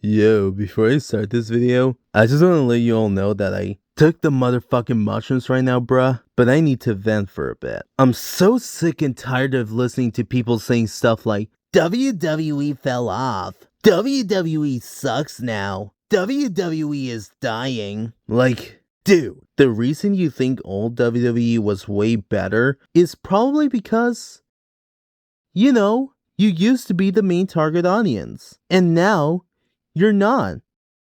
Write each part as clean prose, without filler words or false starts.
Yo, before I start this video, I just want to let you all know that I took the motherfucking mushrooms right now, bruh, but I need to vent for a bit. I'm so sick and tired of listening to people saying stuff like, WWE fell off, WWE sucks now, WWE is dying. Like, dude, the reason you think old WWE was way better is probably because, you know, you used to be the main target audience, and now you're not.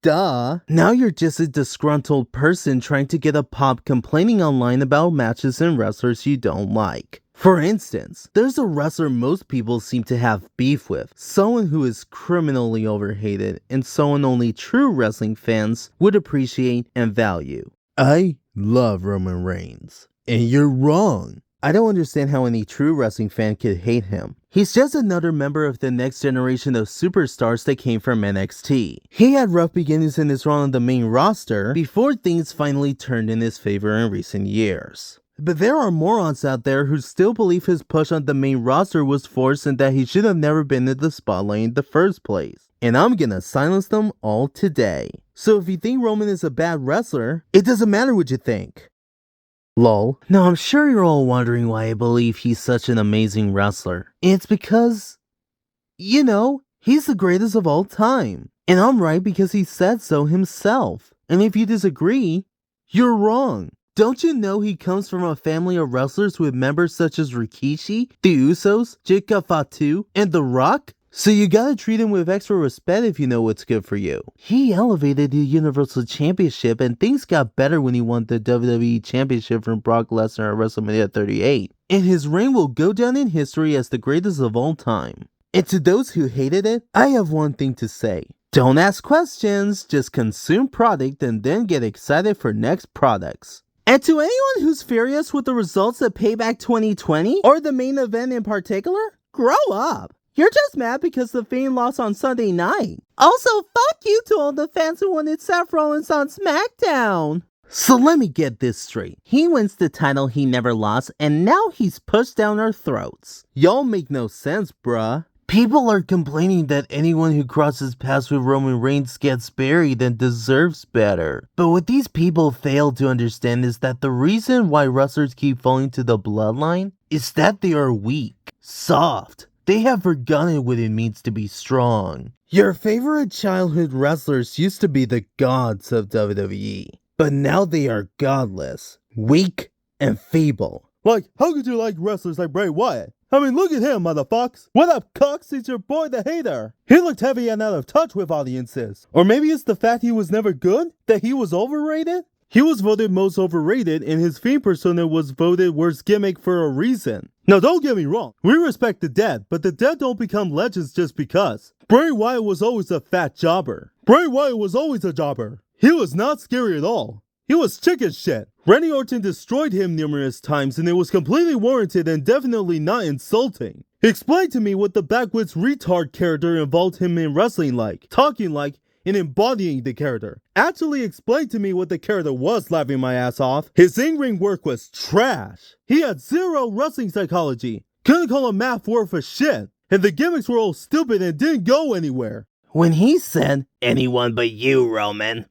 Duh. Now you're just a disgruntled person trying to get a pop complaining online about matches and wrestlers you don't like. For instance, there's a wrestler most people seem to have beef with, someone who is criminally overhated, and someone only true wrestling fans would appreciate and value. I love Roman Reigns. And you're wrong. I don't understand how any true wrestling fan could hate him. He's just another member of the next generation of superstars that came from NXT. He had rough beginnings in his run on the main roster before things finally turned in his favor in recent years. But there are morons out there who still believe his push on the main roster was forced and that he should have never been in the spotlight in the first place. And I'm gonna silence them all today. So if you think Roman is a bad wrestler, it doesn't matter what you think. Lol. Now I'm sure you're all wondering why I believe he's such an amazing wrestler. It's because, you know, he's the greatest of all time. And I'm right because he said so himself. And if you disagree, you're wrong. Don't you know he comes from a family of wrestlers with members such as Rikishi, the Usos, Jika Fatu, and The Rock? So you gotta treat him with extra respect if you know what's good for you. He elevated the Universal Championship and things got better when he won the WWE Championship from Brock Lesnar at WrestleMania 38. And his reign will go down in history as the greatest of all time. And to those who hated it, I have one thing to say. Don't ask questions, just consume product and then get excited for next products. And to anyone who's furious with the results of Payback 2020, or the main event in particular, grow up. You're just mad because the Fiend lost on Sunday night. Also, fuck you to all the fans who wanted Seth Rollins on SmackDown. So let me get this straight. He wins the title he never lost, and now he's pushed down our throats. Y'all make no sense, bruh. People are complaining that anyone who crosses paths with Roman Reigns gets buried and deserves better. But what these people fail to understand is that the reason why wrestlers keep falling to the Bloodline is that they are weak, soft. They have forgotten what it means to be strong. Your favorite childhood wrestlers used to be the gods of WWE, but now they are godless, weak, and feeble. Like, how could you like wrestlers like Bray Wyatt? I mean, look at him, motherfucks. What up, cucks? It's your boy, the hater. He looked heavy and out of touch with audiences. Or maybe it's the fact he was never good? That he was overrated? He was voted most overrated, and his Fiend persona was voted worst gimmick for a reason. Now don't get me wrong, we respect the dead, but the dead don't become legends just because. Bray Wyatt was always a fat jobber. Bray Wyatt was always a jobber. He was not scary at all. He was chicken shit. Randy Orton destroyed him numerous times and it was completely warranted and definitely not insulting. Explain to me what the backwoods retard character involved him in wrestling like, talking like, and embodying the character. Actually explain to me what the character was laughing my ass off. His in-ring work was trash. He had zero wrestling psychology. Couldn't call a math worth a shit. And the gimmicks were all stupid and didn't go anywhere. When he said, anyone but you, Roman.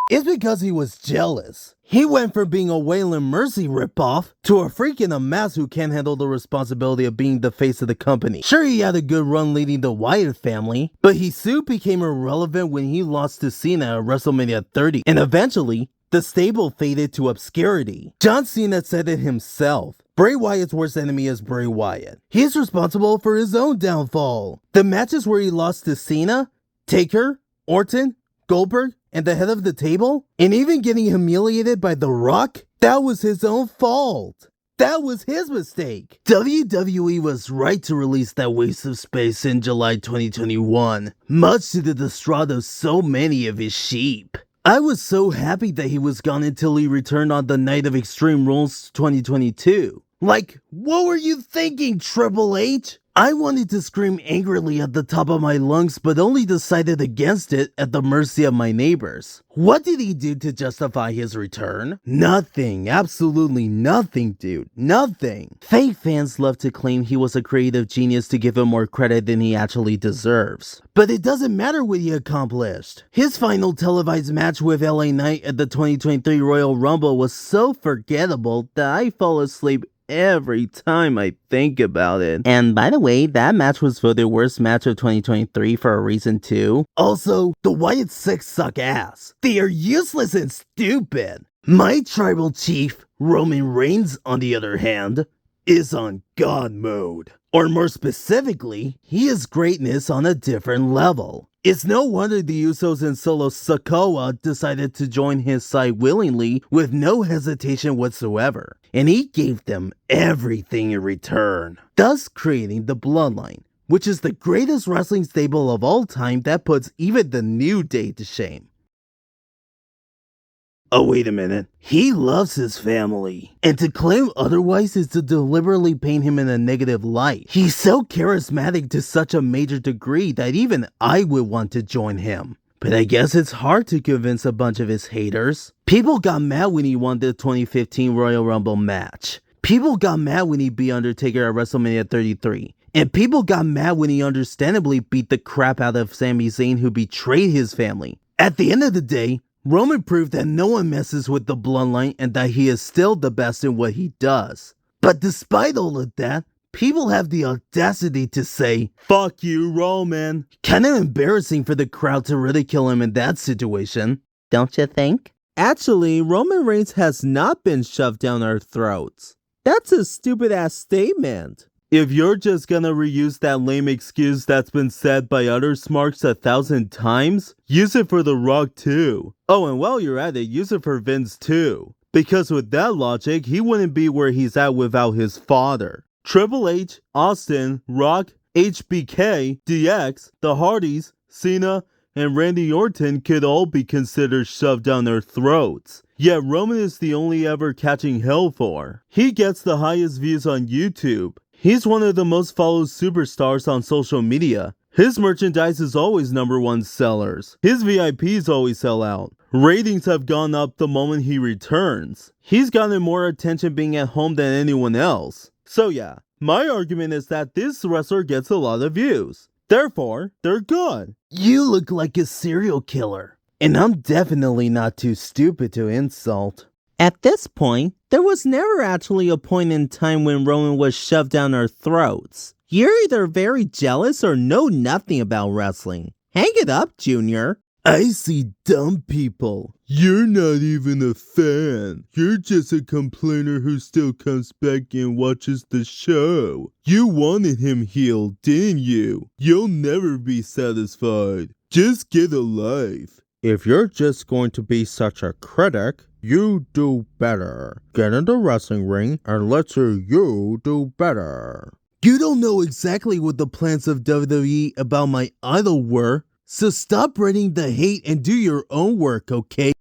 It's because he was jealous. He went from being a Waylon Mercy ripoff to a freak in a mask who can't handle the responsibility of being the face of the company. Sure, he had a good run leading the Wyatt family, but he soon became irrelevant when he lost to Cena at WrestleMania 30, and eventually, the stable faded to obscurity. John Cena said it himself. Bray Wyatt's worst enemy is Bray Wyatt. He's responsible for his own downfall. The matches where he lost to Cena, Taker, Orton, Goldberg, and the head of the table, and even getting humiliated by The Rock, that was his own fault. That was his mistake. WWE was right to release that waste of space in July 2021, much to the distraught of so many of his sheep. I was so happy that he was gone until he returned on the night of Extreme Rules 2022. Like, what were you thinking, Triple H? I wanted to scream angrily at the top of my lungs, but only decided against it at the mercy of my neighbors. What did he do to justify his return? Nothing. Absolutely nothing, dude. Nothing. Fake fans love to claim he was a creative genius to give him more credit than he actually deserves. But it doesn't matter what he accomplished. His final televised match with LA Knight at the 2023 Royal Rumble was so forgettable that I fall asleep every time I think about it. And by the way, that match was voted worst match of 2023 for a reason too. Also, the Wyatt 6 suck ass. They are useless and stupid. My tribal chief, Roman Reigns, on the other hand, is on God mode. Or more specifically, he is greatness on a different level. It's no wonder the Usos and Solo Sikoa decided to join his side willingly with no hesitation whatsoever, and he gave them everything in return, thus creating the Bloodline, which is the greatest wrestling stable of all time that puts even the New Day to shame. Oh, wait a minute. He loves his family. And to claim otherwise is to deliberately paint him in a negative light. He's so charismatic to such a major degree that even I would want to join him. But I guess it's hard to convince a bunch of his haters. People got mad when he won the 2015 Royal Rumble match. People got mad when he beat Undertaker at WrestleMania 33. And people got mad when he understandably beat the crap out of Sami Zayn, who betrayed his family. At the end of the day, Roman proved that no one messes with the Bloodline and that he is still the best in what he does. But despite all of that, people have the audacity to say, "Fuck you, Roman." Kinda embarrassing for the crowd to ridicule him in that situation, don't you think? Actually, Roman Reigns has not been shoved down our throats. That's a stupid ass statement. If you're just gonna reuse that lame excuse that's been said by other smarks 1,000 times, use it for The Rock too. Oh, and while you're at it, use it for Vince too. Because with that logic, he wouldn't be where he's at without his father. Triple H, Austin, Rock, HBK, DX, the Hardys, Cena, and Randy Orton could all be considered shoved down their throats. Yet Roman is the only ever catching hell for. He gets the highest views on YouTube. He's one of the most followed superstars on social media. His merchandise is always #1 sellers. His VIPs always sell out. Ratings have gone up the moment he returns. He's gotten more attention being at home than anyone else. So yeah, my argument is that this wrestler gets a lot of views. Therefore, they're good. You look like a serial killer. And I'm definitely not too stupid to insult. At this point, there was never actually a point in time when Roman was shoved down our throats. You're either very jealous or know nothing about wrestling. Hang it up, Junior. I see dumb people. You're not even a fan. You're just a complainer who still comes back and watches the show. You wanted him healed, didn't you? You'll never be satisfied. Just get a life. If you're just going to be such a critic, you do better. Get in the wrestling ring and let's hear you do better. You don't know exactly what the plans of WWE about my idol were, so stop spreading the hate and do your own work, okay?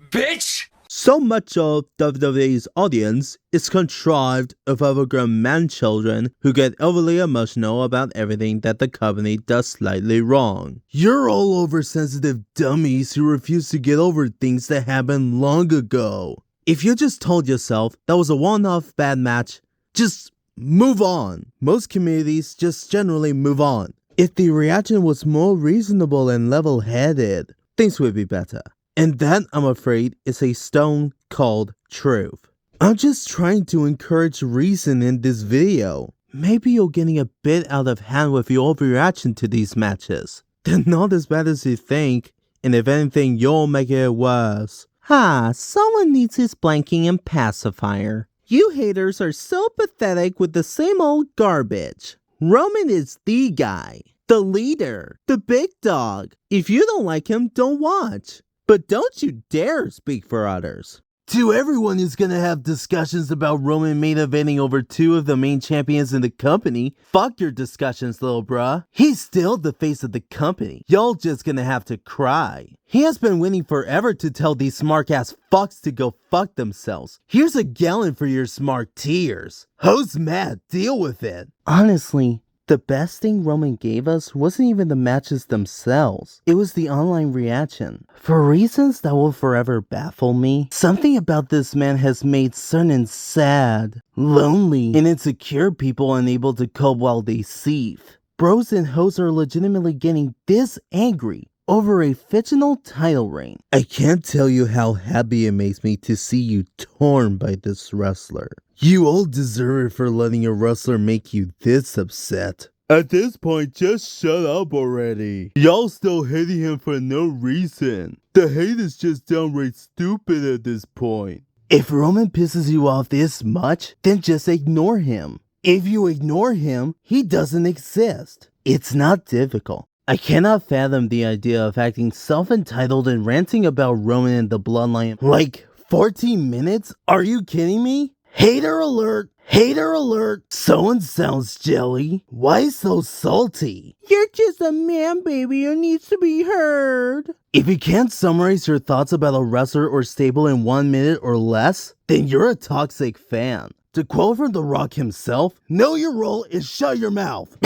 Bitch! So much of WWE's audience is contrived of overgrown man-children who get overly emotional about everything that the company does slightly wrong. You're all oversensitive dummies who refuse to get over things that happened long ago. If you just told yourself that was a one-off bad match, just move on. Most communities just generally move on. If the reaction was more reasonable and level-headed, things would be better. And that, I'm afraid, is a stone-cold truth. I'm just trying to encourage reason in this video. Maybe you're getting a bit out of hand with your overreaction to these matches. They're not as bad as you think, and if anything, you'll make it worse. Someone needs his blanking and pacifier. You haters are so pathetic with the same old garbage. Roman is the guy, the leader, the big dog. If you don't like him, don't watch. But don't you dare speak for others. To everyone who's gonna have discussions about Roman main eventing over two of the main champions in the company, fuck your discussions, little bruh. He's still the face of the company. Y'all just gonna have to cry. He has been waiting forever to tell these smart ass fucks to go fuck themselves. Here's a gallon for your smart tears. Who's mad? Deal with it. Honestly, The best thing Roman gave us wasn't even the matches themselves. It was the online reaction. For reasons that will forever baffle me, something about this man has made certain sad, lonely, and insecure people unable to cope while they seethe. Bros and hoes are legitimately getting this angry over a fictional title reign. I can't tell you how happy it makes me to see you torn by this wrestler. You all deserve it for letting a wrestler make you this upset. At this point, just shut up already. Y'all still hating him for no reason. The hate is just downright stupid at this point. If Roman pisses you off this much, then just ignore him. If you ignore him, he doesn't exist. It's not difficult. I cannot fathom the idea of acting self-entitled and ranting about Roman and the Bloodline like 14 minutes? Are you kidding me? Hater alert! Hater alert! Someone sounds jelly. Why so salty? You're just a man, baby, who needs to be heard. If you can't summarize your thoughts about a wrestler or stable in 1 minute or less, then you're a toxic fan. To quote from The Rock himself, know your role is shut your mouth.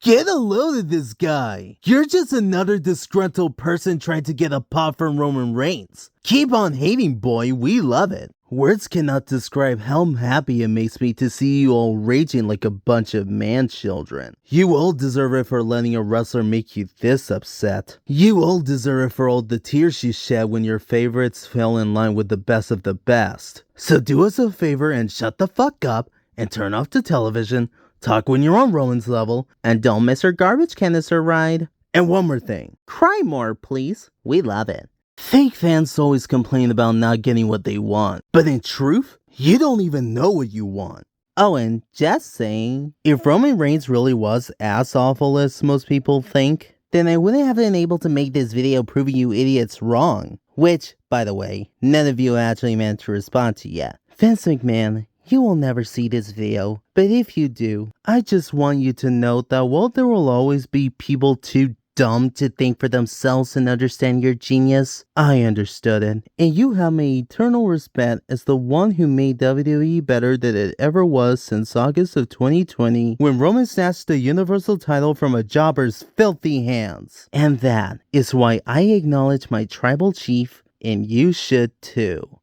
Get a load of this guy. You're just another disgruntled person trying to get a pop from Roman Reigns. Keep on hating, boy. We love it. Words cannot describe how happy it makes me to see you all raging like a bunch of man-children. You all deserve it for letting a wrestler make you this upset. You all deserve it for all the tears you shed when your favorites fell in line with the best of the best. So do us a favor and shut the fuck up and turn off the television. Talk when you're on Roman's level, and don't miss our garbage canister ride. And one more thing. Cry more, please. We love it. Fake fans always complain about not getting what they want. But in truth, you don't even know what you want. Oh, and just saying, if Roman Reigns really was as awful as most people think, then I wouldn't have been able to make this video proving you idiots wrong. Which, by the way, none of you actually managed to respond to yet. Vince McMahon, you will never see this video, but if you do, I just want you to note that while there will always be people too dumb to think for themselves and understand your genius, I understood it, and you have my eternal respect as the one who made WWE better than it ever was since August of 2020 when Roman snatched the Universal title from a jobber's filthy hands. And that is why I acknowledge my tribal chief, and you should too.